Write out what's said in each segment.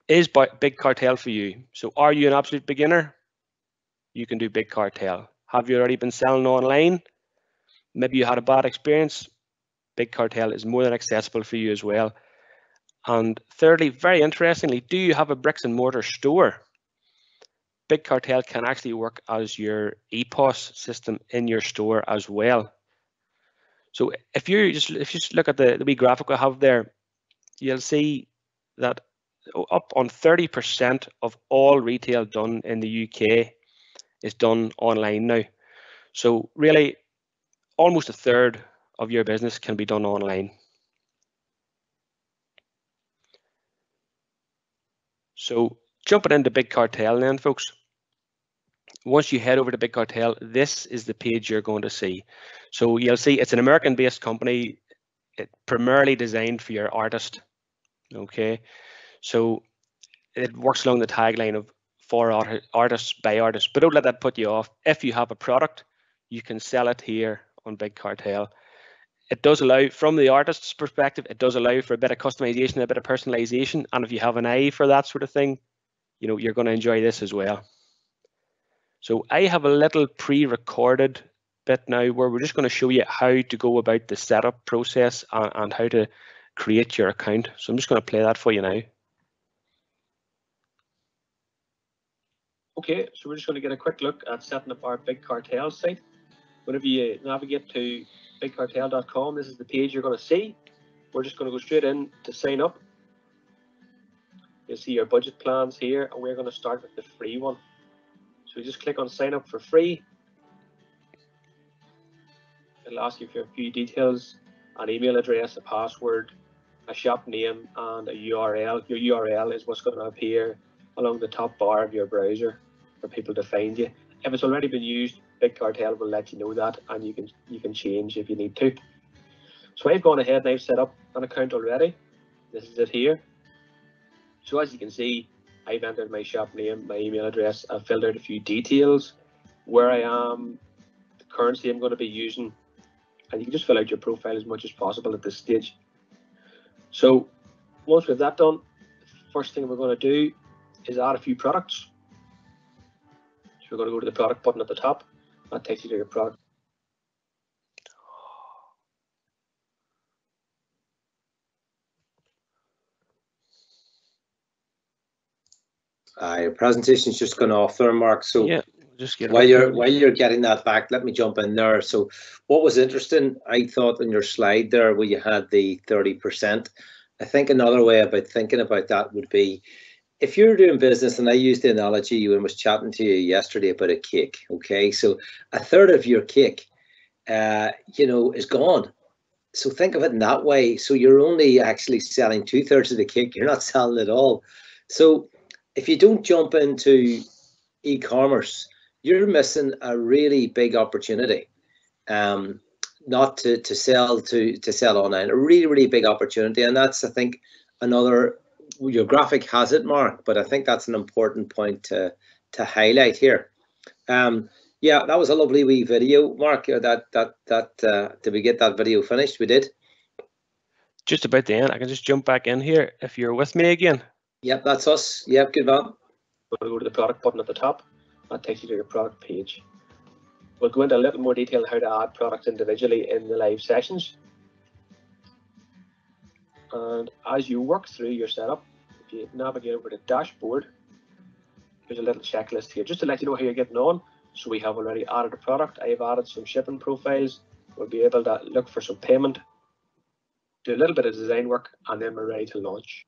Is Big Cartel for you? So are you an absolute beginner? You can do Big Cartel. Have you already been selling online? Maybe you had a bad experience. Big Cartel is more than accessible for you as well. And thirdly, very interestingly, do you have a bricks and mortar store? Big Cartel can actually work as your EPOS system in your store as well. So if you just look at the wee graphic I have there, you'll see that up on 30% of all retail done in the UK is done online now. So really, almost a third of your business can be done online. So jumping into Big Cartel then, folks. Once you head over to Big Cartel, this is the page you're going to see. So you'll see it's an American-based company, primarily designed for your artist. Okay, so it works along the tagline of for artists by artists, but don't let that put you off. If you have a product, you can sell it here on Big Cartel. It does allow, from the artist's perspective, it does allow for a bit of customization, a bit of personalization, and if you have an eye for that sort of thing, you know, you're going to enjoy this as well. So I have a little pre-recorded bit now where we're just going to show you how to go about the setup process and how to create your account. So I'm just going to play that for you now. Okay, so we're just going to get a quick look at setting up our Big Cartel site. Whenever you navigate to bigcartel.com, this is the page you're going to see. We're just going to go straight in to sign up. You'll see your budget plans here, and we're going to start with the free one. So you just click on sign up for free. It'll ask you for a few details, an email address, a password, a shop name, and a URL. Your URL is what's going to appear along the top bar of your browser for people to find you. If it's already been used, Big Cartel will let you know that, and you can change if you need to. So I've gone ahead and I've set up an account already. This is it here. So as you can see, I've entered my shop name, my email address. I've filled out a few details, where I am, the currency I'm going to be using, and you can just fill out your profile as much as possible at this stage. So once we've that done, the first thing we're going to do is add a few products. So we're going to go to the product button at the top. That takes you to your product. Your presentation's just gone off there, Mark. So yeah, just get while you're getting that back, let me jump in there. So what was interesting, I thought in your slide there where you had the 30%, I think another way about thinking about that would be, if you're doing business, and I used the analogy when I was chatting to you yesterday about a cake, okay? So a third of your cake, you know, is gone. So think of it in that way. So you're only actually selling 2/3 of the cake. You're not selling it all. So if you don't jump into e-commerce, you're missing a really big opportunity. Not to sell online, a really big opportunity, and that's, I think, another. Your graphic has it, Mark, but I think that's an important point to highlight here. Yeah, that was a lovely wee video, Mark. Did we get that video finished? We did. Just about the end. I can just jump back in here if you're with me again. Yep, that's us. Yep, good man. We'll go to the product button at the top. That takes you to your product page. We'll go into a little more detail on how to add products individually in the live sessions. And as you work through your setup, if you navigate over to dashboard, there's a little checklist here just to let you know how you're getting on. So we have already added a product. I have added some shipping profiles. We'll be able to look for some payment, do a little bit of design work, and then we're ready to launch.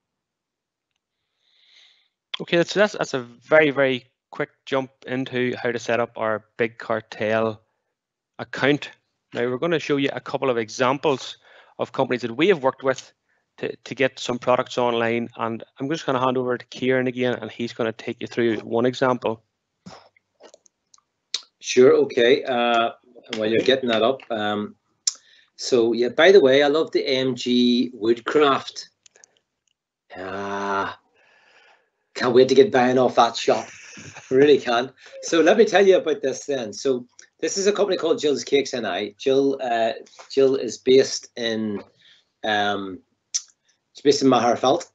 Okay, so that's a very quick jump into how to set up our Big Cartel account. Now we're going to show you a couple of examples of companies that we have worked with to get some products online, and I'm just going to hand over to Kieran again, and he's going to take you through one example. Sure, okay. While you're getting that up, so yeah, by the way, I love the MG Woodcraft. Can't wait to get buying off that shop. Really can. So let me tell you about this then. So this is a company called Jill's Cakes NI. Jill is based in Magherafelt,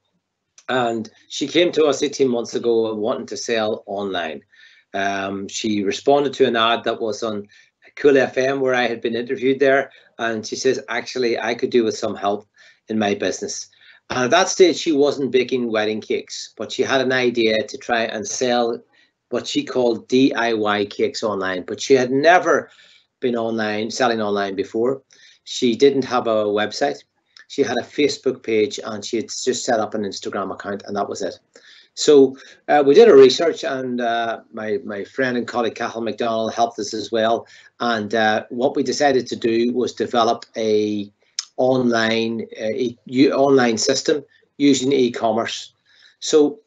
And she came to us 18 months ago wanting to sell online. She responded to an ad that was on Cool FM where I had been interviewed there, and she says, actually, I could do with some help in my business. And at that stage, she wasn't baking wedding cakes, but she had an idea to try and sell what she called DIY cakes online, but she had never been selling online before. She didn't have a website. She had a Facebook page, and she had just set up an Instagram account, and that was it. So we did a research, and my friend and colleague Cathal McDonald helped us as well. And what we decided to do was develop a online system using e-commerce. So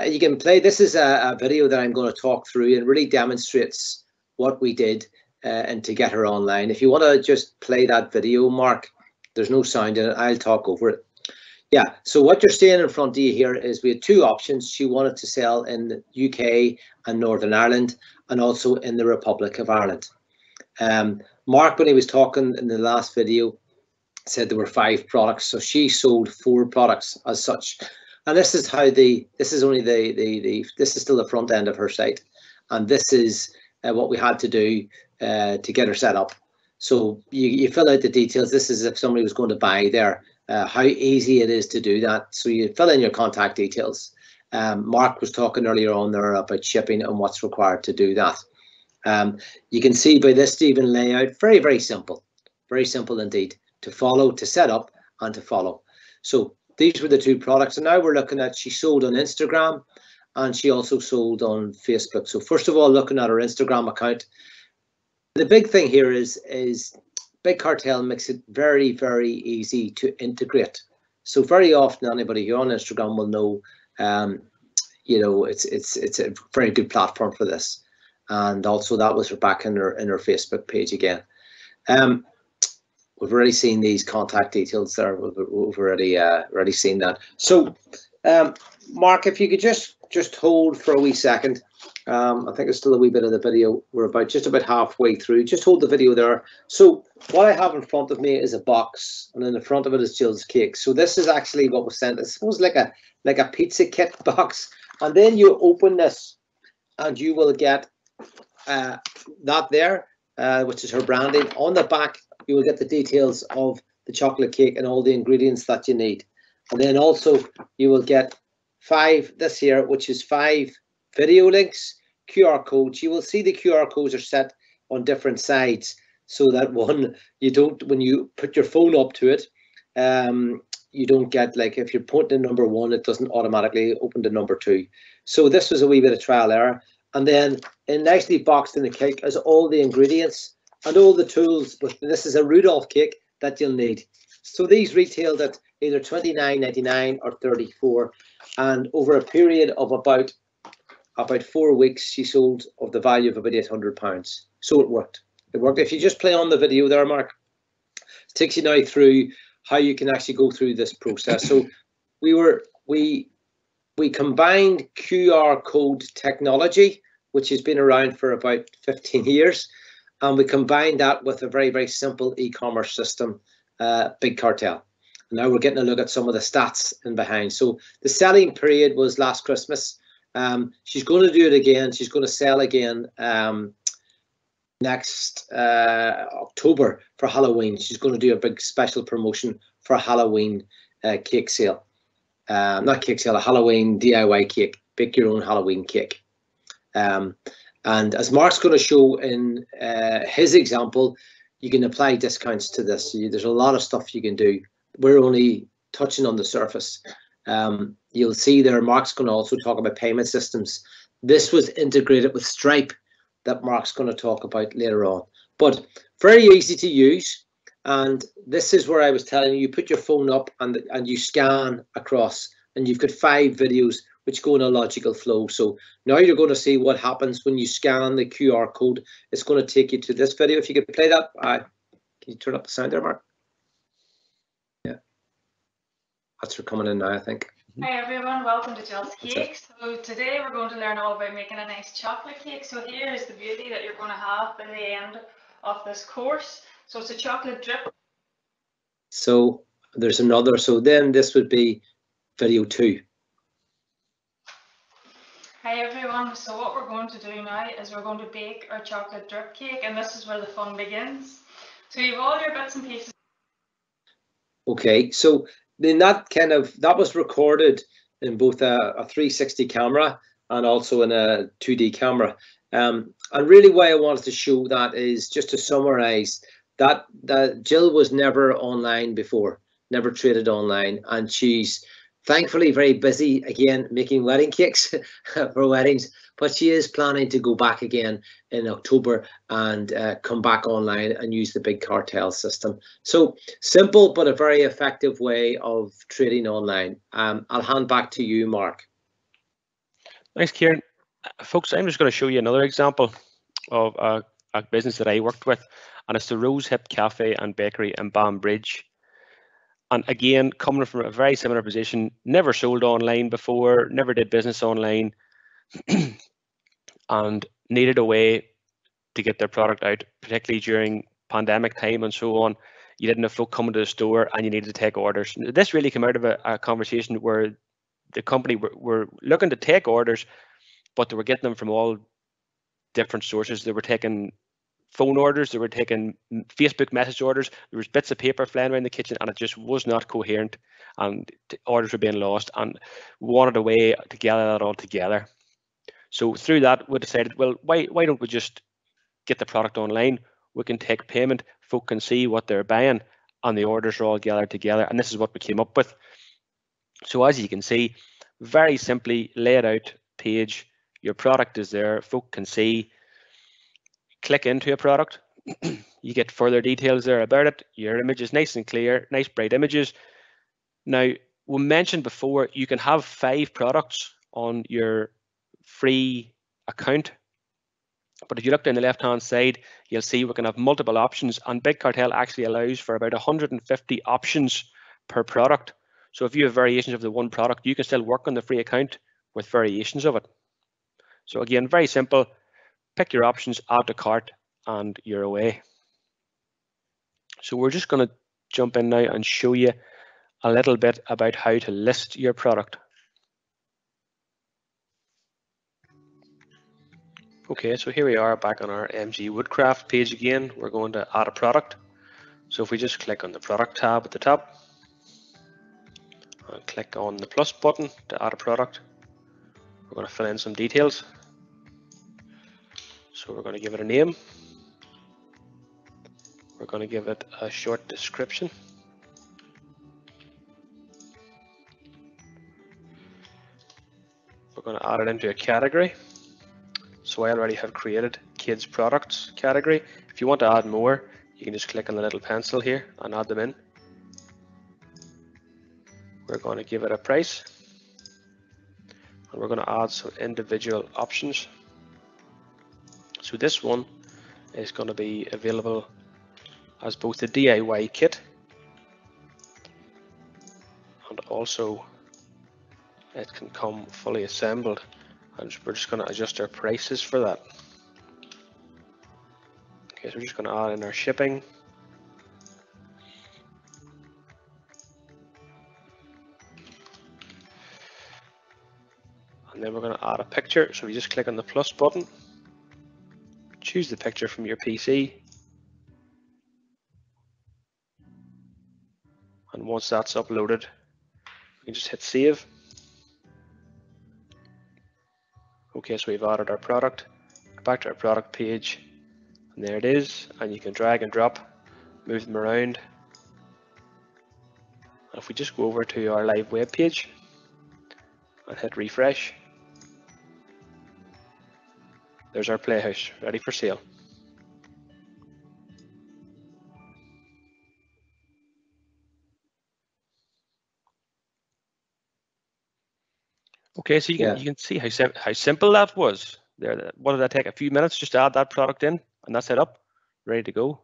you can play. This is a video that I'm going to talk through, and really demonstrates what we did and to get her online. If you want to just play that video, Mark, there's no sound in it. I'll talk over it. Yeah, so what you're seeing in front of you here is we had two options. She wanted to sell in the UK and Northern Ireland, and also in the Republic of Ireland. Mark, when he was talking in the last video, said there were 5 products. So she sold 4 products as such. And this is how this is only this is still the front end of her site. And this is what we had to do to get her set up. So you fill out the details. This is if somebody was going to buy there. How easy it is to do that. So you fill in your contact details. Mark was talking earlier on there about shipping and what's required to do that. You can see by this Stephen layout, very simple indeed to follow, to set up and to follow. So these were the 2 products, and now we're looking at, she sold on Instagram and she also sold on Facebook. So first of all, looking at her Instagram account, the big thing here is Big Cartel makes it very easy to integrate. So very often anybody who on Instagram will know, you know, it's a very good platform for this. And also that was her back in her Facebook page again. We've already seen these contact details there. We've already seen that. So Mark, if you could just hold for a wee second. I think there's still a wee bit of the video. We're just about halfway through. Just hold the video there. So what I have in front of me is a box, and in the front of it is Jill's cake. So this is actually what was sent. I suppose like a pizza kit box. And then you open this, and you will get that there, which is her branding. On the back, you will get the details of the chocolate cake and all the ingredients that you need. And then also you will get 5 this here, which is 5 video links, QR codes. You will see the QR codes are set on different sides, so that when you put your phone up to it, you don't get, like, if you're pointing to number 1, it doesn't automatically open to number 2. So this was a wee bit of trial error. And then nicely boxed in the cake is all the ingredients and all the tools. But this is a Rudolph cake that you'll need. So these retailed at either $29.99 or $34, and over a period of about 4 weeks, she sold of the value of about £800. So it worked. It worked. If you just play on the video there, Mark, it takes you now through how you can actually go through this process. So we combined QR code technology, which has been around for about 15 years, and we combined that with a very simple e-commerce system, Big Cartel. Now we're getting a look at some of the stats in behind. So the selling period was last Christmas. She's going to do it again. She's going to sell again next October for Halloween. She's going to do a big special promotion for a Halloween cake sale. Not cake sale, a Halloween DIY cake. Bake your own Halloween cake. And as Mark's going to show in his example, you can apply discounts to this. There's a lot of stuff you can do. We're only touching on the surface. You'll see there, Mark's going to also talk about payment systems. This was integrated with Stripe that Mark's going to talk about later on. But very easy to use. And this is where I was telling you, you put your phone up and you scan across, and you've got 5 videos which go in a logical flow. So now you're going to see what happens when you scan the QR code. It's going to take you to this video. If you could play that, can you turn up the sound there, Mark? Yeah, that's for coming in now, I think. Hi everyone, welcome to Jill's Cakes. So today we're going to learn all about making a nice chocolate cake. So here is the beauty that you're going to have by the end of this course. So it's a chocolate drip. So there's another, so then this would be video 2. Hi everyone, so what we're going to do now is we're going to bake our chocolate drip cake, and this is where the fun begins. So you have all your bits and pieces. Okay, so then that was recorded in both a 360 camera and also in a 2D camera. And really why I wanted to show that is just to summarize that Jill was never online before, never traded online, and she's thankfully very busy again making wedding cakes for weddings, but she is planning to go back again in October and come back online and use the big cartel system. So simple but a very effective way of trading online. I'll hand back to you, Mark. Thanks, Kieran. Folks, I'm just going to show you another example of a business that I worked with, and it's the Rose Hip Cafe and Bakery in Banbridge. And again, coming from a very similar position, never sold online before, never did business online, and needed a way to get their product out, particularly during pandemic time and so on. You didn't have folk coming to the store and you needed to take orders. This really came out of a conversation where the company were looking to take orders, but they were getting them from all different sources. They were taking phone orders, they were taking Facebook message orders, there was bits of paper flying around the kitchen, and it just was not coherent, and orders were being lost, and we wanted a way to gather that all together. So through that, we decided, well, why don't we just get the product online? We can take payment, folk can see what they're buying, and the orders are all gathered together, and this is what we came up with. So as you can see, very simply laid out page, your product is there, folk can see. Click into a product, you get further details there about it. Your image is nice and clear, nice bright images. Now, we mentioned before, you can have 5 products on your free account, but if you look down the left hand side, you'll see we can have multiple options, and Big Cartel actually allows for about 150 options per product. So if you have variations of the one product, you can still work on the free account with variations of it. So again, very simple. Pick your options, add to cart, and you're away. So we're just going to jump in now and show you a little bit about how to list your product. Okay, so here we are back on our MG Woodcraft page again. We're going to add a product. So if we just click on the product tab at the top and click on the plus button to add a product, we're going to fill in some details. So we're going to give it a name. We're going to give it a short description. We're going to add it into a category. So I already have created kids products category. If you want to add more, you can just click on the little pencil here and add them in. We're going to give it a price. And we're going to add some individual options. So this one is going to be available as both a DIY kit, and also it can come fully assembled, and we're just going to adjust our prices for that. Okay, so we're just going to add in our shipping. And then we're going to add a picture, so we just click on the plus button. Choose the picture from your PC, and once that's uploaded, we can just hit save. Okay, so we've added our product. Go back to our product page, and there it is, and you can drag and drop, move them around. And if we just go over to our live web page and hit refresh, there's our playhouse ready for sale. Okay, so you can see how simple that was. There, what did that take? A few minutes just to add that product in, and that's it up, ready to go.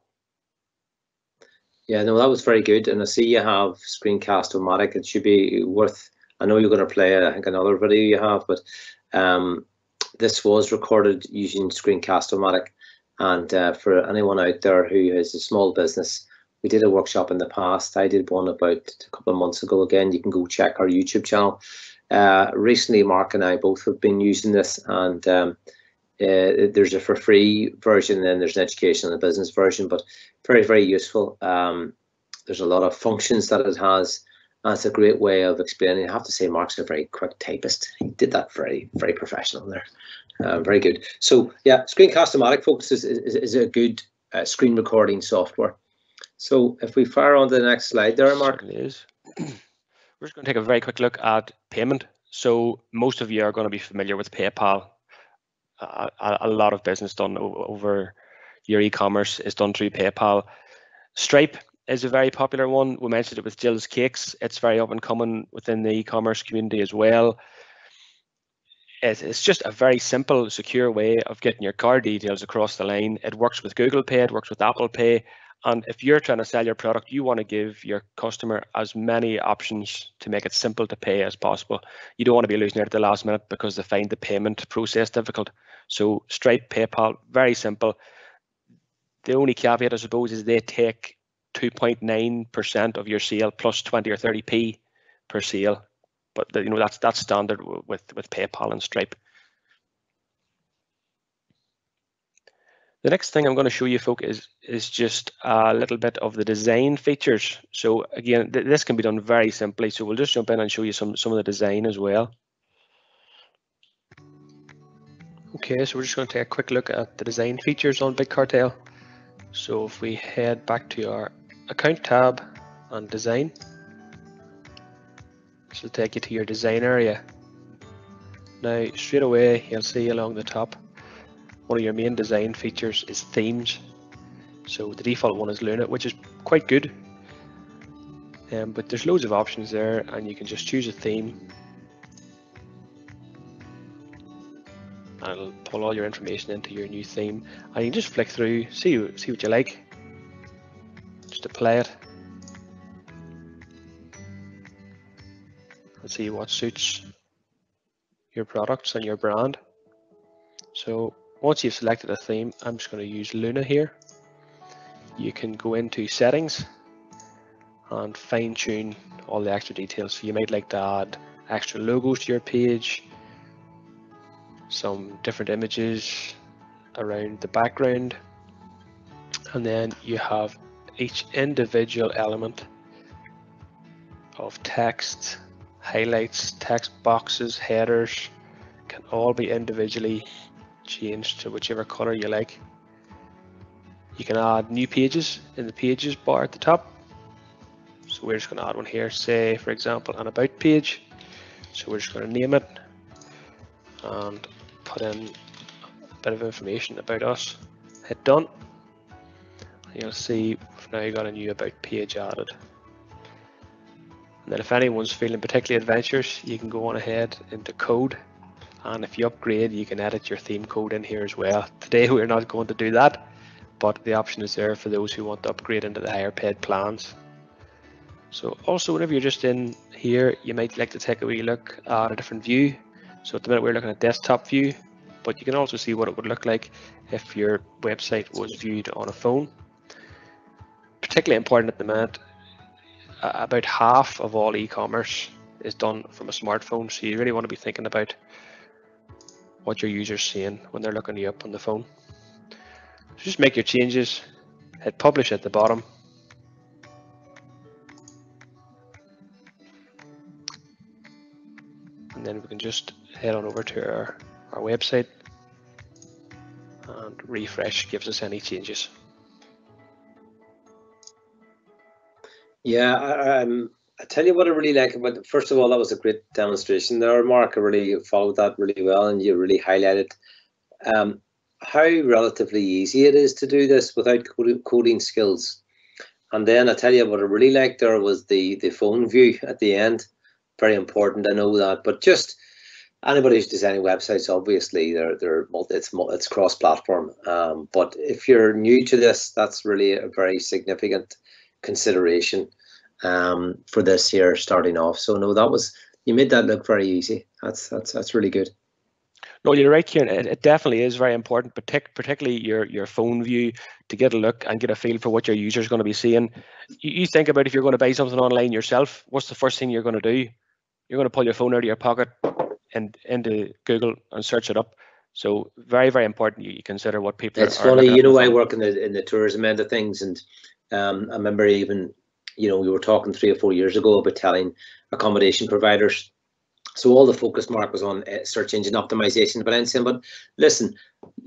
Yeah, no, that was very good. And I see you have Screencast-O-Matic. It should be worth. I know you're going to play, I think, another video you have, but this was recorded using Screencast-O-Matic. And for anyone out there who has a small business, we did a workshop in the past. I did one about a couple of months ago. Again, you can go check our YouTube channel. Recently, Mark and I both have been using this, and there's a for free version, and then there's an education and a business version, but very useful. There's a lot of functions that it has. And it's a great way of explaining. I have to say, Mark's a very quick typist. He did that very professional there. Very good. So yeah, Screencast-O-Matic, folks, is a good screen recording software. So if we fire on to the next slide there, Mark. It is. We're just going to take a very quick look at payment. So most of you are going to be familiar with PayPal. A lot of business done over your e-commerce is done through PayPal. Stripe is a very popular one. We mentioned it with Jill's Cakes. It's very up and coming within the e-commerce community as well. It's just a very simple, secure way of getting your card details across the line. It works with Google Pay, it works with Apple Pay. And if you're trying to sell your product, you want to give your customer as many options to make it simple to pay as possible. You don't want to be losing out at the last minute because they find the payment process difficult. So Stripe, PayPal, very simple. The only caveat, I suppose, is they take 2.9% of your sale plus 20 or 30p per sale. But that's standard with PayPal and Stripe. The next thing I'm going to show you, folks, is just a little bit of the design features. So again, this can be done very simply. So we'll just jump in and show you some of the design as well. Okay, so we're just going to take a quick look at the design features on Big Cartel. So if we head back to our account tab and design, this will take you to your design area. Now straight away you'll see along the top, one of your main design features is themes. So the default one is Luna, which is quite good. But there's loads of options there, and you can just choose a theme. And it'll pull all your information into your new theme. And you can just flick through, see what you like. Just apply it. And see what suits your products and your brand. So once you've selected a theme, I'm just going to use Luna here. You can go into settings and fine tune all the extra details. So you might like to add extra logos to your page, some different images around the background, and then you have each individual element of text, highlights, text boxes, headers can all be individually changed to whichever color you like. You can add new pages in the pages bar at the top. So we're just going to add one here, say for example an about page. So we're just going to name it and put in a bit of information about us. Hit done. And you'll see we've now got a new about page added. And then if anyone's feeling particularly adventurous, you can go on ahead into code, and if you upgrade you can edit your theme code in here as well. Today we're not going to do that, but the option is there for those who want to upgrade into the higher paid plans. So also whenever you're just in here, you might like to take a wee look at a different view. So at the minute we're looking at desktop view, but you can also see what it would look like if your website was viewed on a phone. Particularly important at the minute, about half of all e-commerce is done from a smartphone, so you really want to be thinking about what your users are seeing when they're looking you up on the phone. So just make your changes, hit publish at the bottom, and then we can just head on over to our website, and refresh gives us any changes. Yeah, I tell you what I really like about it. First of all, that was a great demonstration there, Mark. I really followed that really well, and you really highlighted how relatively easy it is to do this without coding skills. And then I tell you what I really liked there was the phone view at the end. Very important, I know that, but just anybody who's designing websites, obviously it's cross-platform. But if you're new to this, that's really a very significant consideration for this here starting off. So no, you made that look very easy. That's really good. No, you're right, Kieran. It definitely is very important, particularly your phone view, to get a look and get a feel for what your user is going to be seeing. You think about if you're going to buy something online yourself, what's the first thing you're going to do? you're going to pull your phone out of your pocket and into Google and search it up. So very, very important you consider what people It's are funny, looking at you know, I phone. work in the tourism end of things, and I remember even, you know, we were talking 3 or 4 years ago about telling accommodation providers. So all the focus, Mark, was on search engine optimization, but I'm saying, but listen,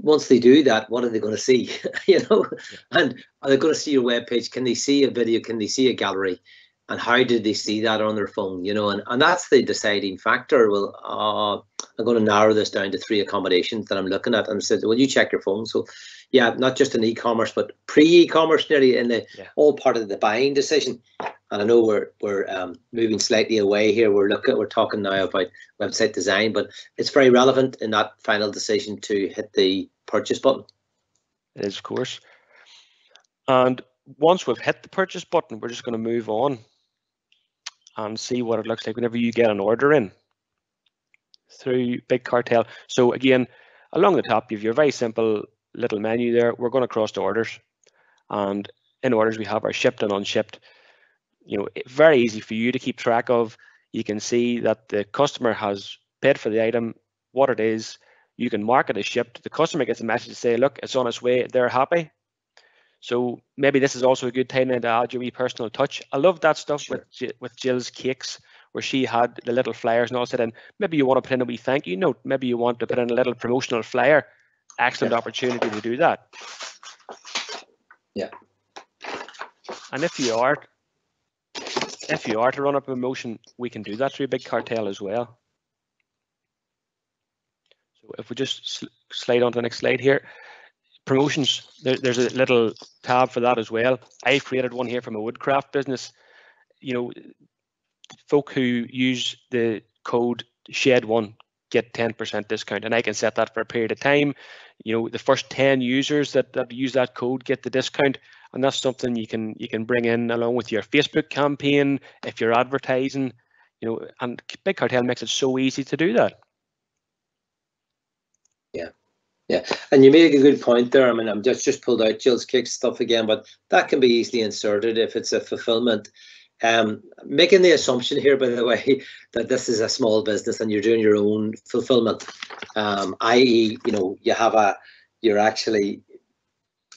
once they do that, what are they going to see? You know, and are they going to see your webpage? Can they see a video? Can they see a gallery? And how did they see that on their phone? You know, and that's the deciding factor. Well, I'm going to narrow this down to 3 accommodations that I'm looking at, and said, well, you check your phone. So, yeah, not just in e-commerce, but pre-e-commerce, nearly in the all part of the buying decision. And I know we're moving slightly away here. We're talking now about website design, but it's very relevant in that final decision to hit the purchase button. It is, of course. And once we've hit the purchase button, we're just going to move on and see what it looks like whenever you get an order in through Big Cartel. So again, along the top, you have your very simple little menu there. We're going to cross to orders, and in orders we have our shipped and unshipped. You know, very easy for you to keep track of. You can see that the customer has paid for the item, what it is. You can mark it as shipped. The customer gets a message to say, look, it's on its way. They're happy. So maybe this is also a good time to add your wee personal touch. I love that stuff. Sure. with Jill's Cakes, where she had the little flyers and all said, and maybe you want to put in a wee thank you note. Maybe you want to put in a little promotional flyer. Excellent opportunity to do that. Yeah. And if you are to run a promotion, we can do that through Big Cartel as well. So if we just slide on to the next slide here. Promotions, there's a little tab for that as well. I've created one here from a woodcraft business. You know, folk who use the code SHED1 get 10% discount, and I can set that for a period of time. You know, the first 10 users that use that code get the discount, and that's something you can bring in along with your Facebook campaign if you're advertising. You know, and Big Cartel makes it so easy to do that. Yeah, and you make a good point there. I mean, I'm just pulled out Jill's Cakes stuff again, but that can be easily inserted if it's a fulfillment. Making the assumption here, by the way, that this is a small business and you're doing your own fulfillment, i.e., you know, you're actually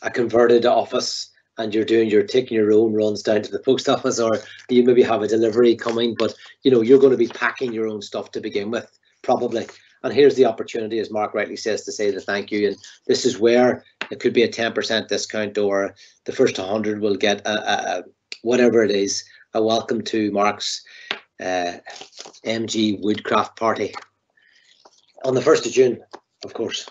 a converted office and you're taking your own runs down to the post office, or you maybe have a delivery coming, but you know, you're going to be packing your own stuff to begin with, probably. And here's the opportunity, as Mark rightly says, to say the thank you. And this is where it could be a 10% discount, or the first 100 will get a whatever it is, a welcome to Mark's MG Woodcraft party on the 1st of June, of course.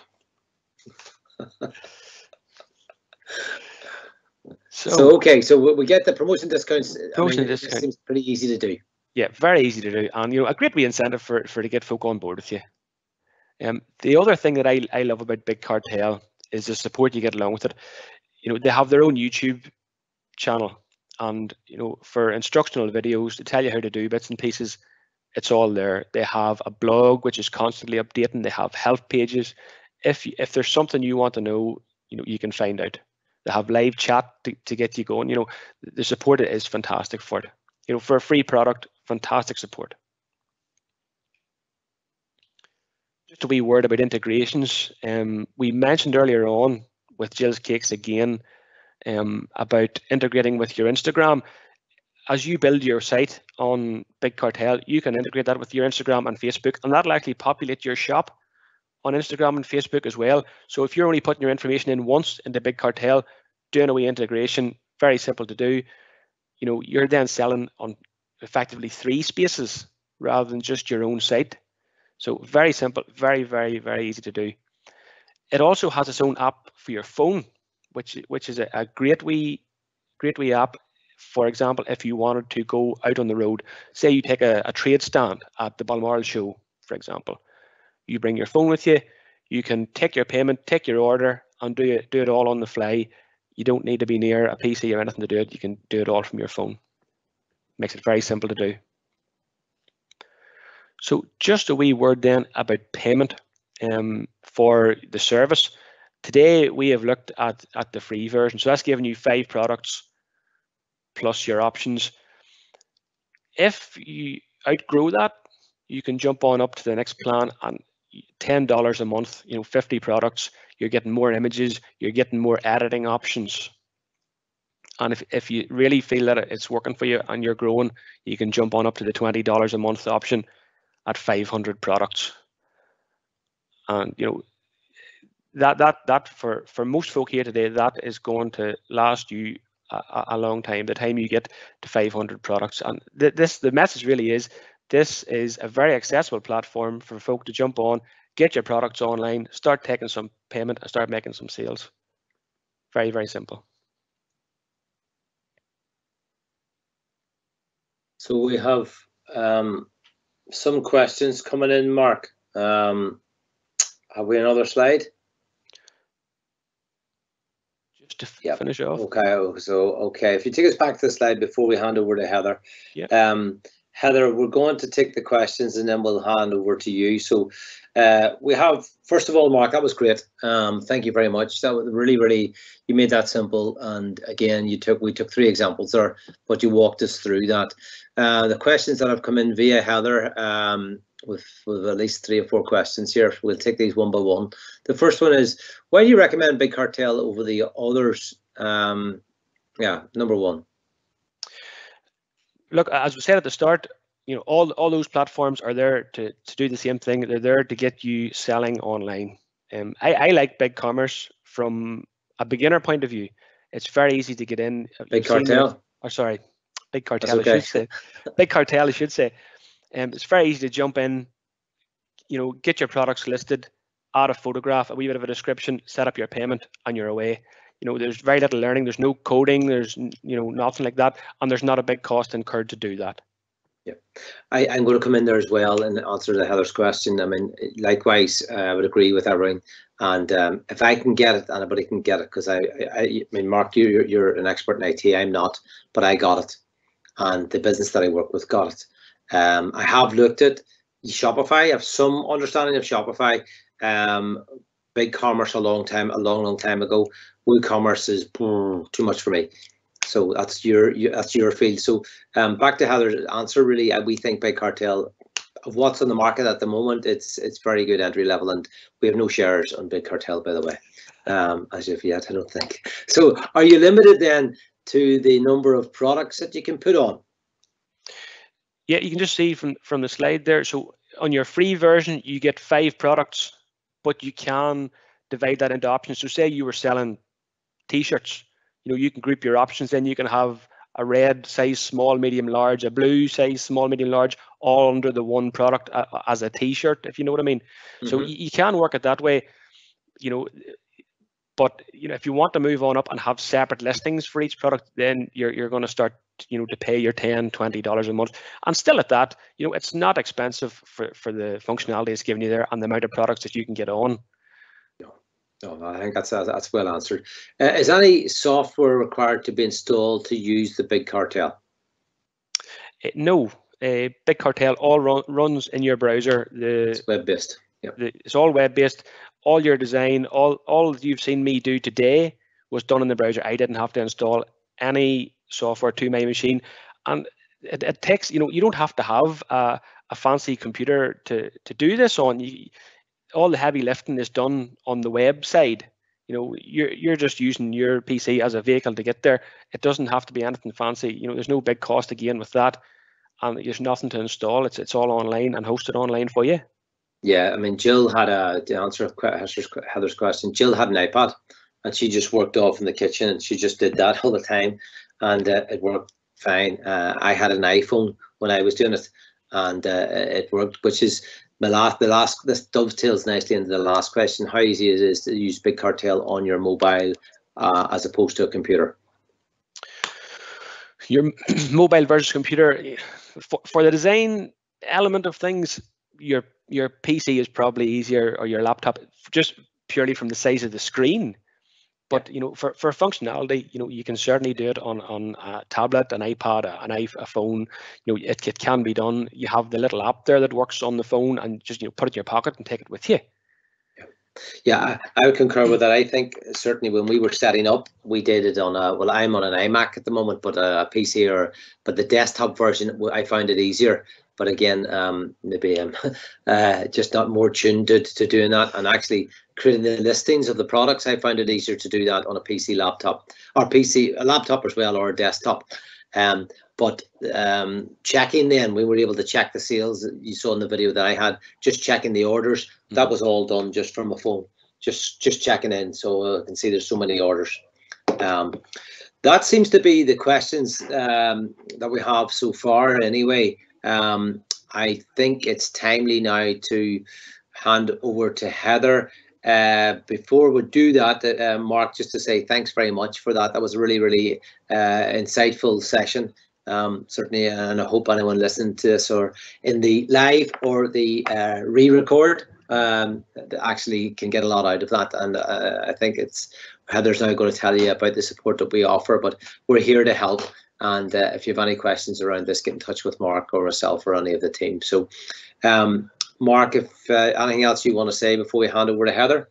So okay, so we get the promotion discounts. It seems pretty easy to do. Yeah, very easy to do, and you know, a great wee incentive for to get folk on board with you. The other thing that I love about Big Cartel is the support you get along with it. You know, they have their own YouTube channel, and you know, for instructional videos to tell you how to do bits and pieces, it's all there. They have a blog which is constantly updating. They have help pages. If there's something you want to know, you know, you can find out. They have live chat to get you going. You know, the support is fantastic for it. You know, for a free product, fantastic support. Just a wee word about integrations. We mentioned earlier on with Jill's Cakes again about integrating with your Instagram. As you build your site on Big Cartel, you can integrate that with your Instagram and Facebook, and that'll actually populate your shop on Instagram and Facebook as well. So if you're only putting your information in once into Big Cartel, doing a wee integration, very simple to do. You know, you're then selling on effectively 3 spaces rather than just your own site. So very simple, very, very, very easy to do. It also has its own app for your phone, which is a great wee app. For example, if you wanted to go out on the road, say you take a trade stand at the Balmoral show, for example, you bring your phone with you, you can take your payment, take your order, and do it all on the fly. You don't need to be near a PC or anything to do it. You can do it all from your phone. Makes it very simple to do. So just a wee word then about payment for the service. Today we have looked at the free version. So that's giving you 5 products plus your options. If you outgrow that, you can jump on up to the next plan, and $10 a month, 50 products, you're getting more images, you're getting more editing options. And if you really feel that it's working for you and you're growing, you can jump on up to the $20 a month option at 500 products. And that for most folk here today, that is going to last you a long time, the time you get to 500 products. And the message really is, this is a very accessible platform for folk to jump on, get your products online, start taking some payment, and start making some sales. Very, very simple. So we have some questions coming in, Mark. Have we another slide? Just to finish off. Okay, if you take us back to the slide before we hand over to Heather. Yeah. Heather, we're going to take the questions and then we'll hand over to you. So we have, first of all, Mark, that was great. Thank you very much. That was really, you made that simple. And again, we took 3 examples there, but you walked us through that. The questions that have come in via Heather, with at least 3 or 4 questions here. We'll take these one by one. The first one is, why do you recommend Big Cartel over the others? Number 1. Look, as we said at the start, all those platforms are there to do the same thing. They're there to get you selling online. I like BigCommerce from a beginner point of view. It's very easy to get in. Big Cartel. Big Cartel. Okay. I should say. Big Cartel, I should say. It's very easy to jump in. Get your products listed, add a photograph, a wee bit of a description, set up your payment, and you're away. There's very little learning. There's no coding. There's nothing like that, and there's not a big cost incurred to do that. Yeah, I'm going to come in there as well and answer the Heather's question. I mean, likewise, I would agree with everything. And if I can get it, anybody can get it, because I mean, Mark, you're an expert in IT. I'm not, but I got it, and the business that I work with got it. I have looked at Shopify. I have some understanding of Shopify. BigCommerce a long time ago. WooCommerce is too much for me. So that's your field. So back to Heather's answer. Really, we think Big Cartel, of what's on the market at the moment, it's very good entry level, and we have no shares on Big Cartel, by the way, as of yet, I don't think. So are you limited then to the number of products that you can put on? Yeah, you can just see from the slide there. So on your free version, you get 5 products, but you can divide that into options. So say you were selling T-shirts, you can group your options. Then you can have a red size, small, medium, large, a blue size, small, medium, large, all under the one product as a T-shirt, if you know what I mean. Mm-hmm. So you can work it that way, but if you want to move on up and have separate listings for each product, then you're going to start to pay your $10, $20 a month. And still at that, it's not expensive for the functionality it's giving you there and the amount of products that you can get on. No, I think that's well answered. Is any software required to be installed to use the Big Cartel? No, Big Cartel all runs in your browser. It's web-based. Yeah, it's all web-based. All your design, all you've seen me do today was done in the browser. I didn't have to install any software to my machine, and it takes you don't have to have a fancy computer to do this on. All the heavy lifting is done on the web side. You're just using your PC as a vehicle to get there. It doesn't have to be anything fancy. There's no big cost again with that, and there's nothing to install. It's all online and hosted online for you. Yeah, I mean, Jill had to answer Heather's question. Jill had an iPad, and she just worked off in the kitchen, and she just did that all the time, and it worked fine. I had an iPhone when I was doing it, and it worked, which is this dovetails nicely into the last question. How easy it is to use Big Cartel on your mobile as opposed to a computer? Your mobile versus computer, for the design element of things, your PC is probably easier, or your laptop, just purely from the size of the screen. But for functionality, you can certainly do it on a tablet, an iPad, a phone. It can be done. You have the little app there that works on the phone, and just put it in your pocket and take it with you. Yeah, I would concur with that. I think certainly when we were setting up, we did it on I'm on an iMac at the moment, but a PC but the desktop version, I found it easier. but again, maybe I'm just not more tuned to doing that, and actually creating the listings of the products. I find it easier to do that on a PC laptop, or a laptop as well, or a desktop. But checking, then we were able to check the sales that you saw in the video that I had, just checking the orders. That was all done just from a phone, just checking in. So I can see there's so many orders. That seems to be the questions that we have so far anyway. I think it's timely now to hand over to Heather. Before we do that, Mark, just to say thanks very much for that. That was a really insightful session. Certainly, and I hope anyone listening to this or in the live or the re-record actually can get a lot out of that. And I think Heather's now going to tell you about the support that we offer, but we're here to help. And if you have any questions around this, get in touch with Mark or myself or any of the team. So, Mark, if anything else you want to say before we hand over to Heather?